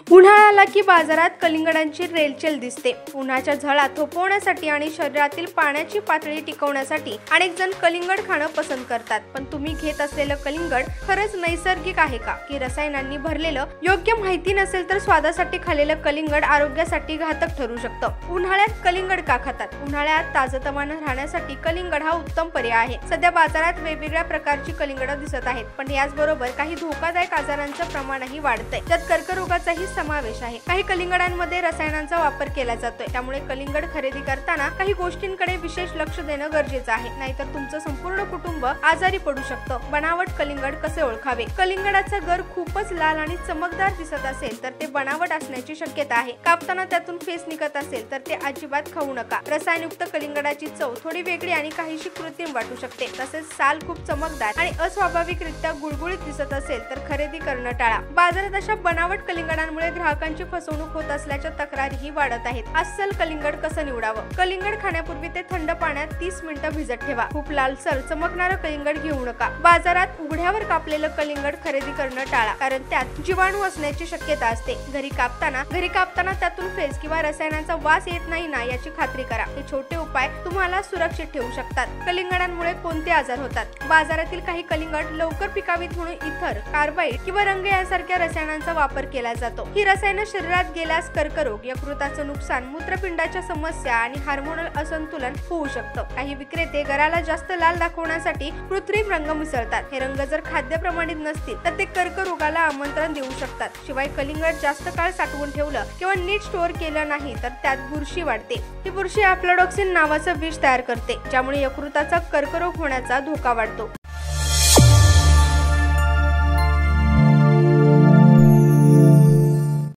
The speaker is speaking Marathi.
उन्हाळा आला की बाजारात कलिंगडांची रेलचेल दिसते। उन्हाच्या झळा थोपवण्यासाठी आणि शरीरातील पाण्याची पातळी टिकवण्यासाठी अनेक जण कलिंगड खाणं पसंत करतात। पण तुम्ही घेत असलेलं कलिंगड खरंच नैसर्गिक आहे का की रसायनांनी भरलेलं? योग्य माहिती नसेल तर स्वादासाठी खाल्लेलं कलिंगड आरोग्यासाठी घातक ठरू शकतं। उन्हाळ्यात कलिंगड का खातात? उन्हाळ्यात ताजतवानं राहण्यासाठी कलिंगड हा उत्तम पर्याय आहे। सध्या बाजारात वेगवेगळ्या प्रकारची कलिंगड दिसत आहेत, पण याचबरोबर काही धोकादायक आजारांचं प्रमाणही वाढतंय, ज्यात कर्करोगाचाही समावेश आहे। काही कलिंगडांमध्ये रसायनांचा वापर केला जातोय, त्यामुळे कलिंगड खरेदी करताना काही गोष्टींकडे विशेष लक्ष देणं गरजेचं आहे, नाहीतर तुमचं संपूर्ण कुटुंब आजारी पडू शकतं। बनावट कलिंगड कसे ओळखावे? कलिंगडाचा गर खूपच लाल आणि चमकदार दिसत असेल तर ते बनावट असण्याची शक्यता आहे। कापताना त्यातून फेस निघत असेल तर ते अजिबात खाऊ नका। रसायनयुक्त कलिंगडाची चव थोडी वेगळी आणि काहीशी कृत्रिम वाटू शकते। तसेच साल खूप चमकदार आणि अस्वाभाविकरित्या गुळगुळीत दिसत असेल तर खरेदी करणं टाळा। बाजारात अशा बनावट कलिंगडांमुळे ग्राहकांची फसवणूक होत असल्याच्या तक्रारीही वाढत आहेत। अस्सल कलिंगड कसं निवडावं? कलिंगड खाण्यापूर्वी ते थंड पाण्यात 30 मिनिटं भिजत ठेवा। खूप लालसर चमकणारं कलिंगड घेऊ नका। बाजारात उघड्यावर कापलेलं कलिंगड खरेदी करणं टाळा, कारण त्यात जीवाणू असण्याची शक्यता असते। घरी कापताना त्यातून फेस किंवा रसायनांचा वास येत नाही ना याची खात्री करा। हे छोटे उपाय तुम्हाला सुरक्षित ठेवू शकतात। कलिंगडांमुळे कोणते आजार होतात? बाजारातील काही कलिंगड लवकर पिकावीत म्हणून इथर, कार्बाइड किंवा रंग यासारख्या रसायनांचा वापर केला जातो। ही रसायनं शरीरात गेल्यास कर्करोग, यकृताचं नुकसान, मूत्रपिंडाच्या समस्या आणि हार्मोनल असंतुलन होऊ शकतं। काही विक्रेते गराला जास्त लाल दाखवण्यासाठी कृत्रिम रंग मिसळतात। हे रंग जर खाद्य प्रमाणित नसतील तर ते कर्करोगाला आमंत्रण देऊ शकतात। शिवाय कलिंगड जास्त काळ साठवून ठेवलं किंवा नीट स्टोअर केलं नाही तर त्यात बुरशी वाढते। ही बुरशी अफ्लाटॉक्सिन नावाचं विष तयार करते, ज्यामुळे यकृताचा कर्करोग होण्याचा धोका वाढतो।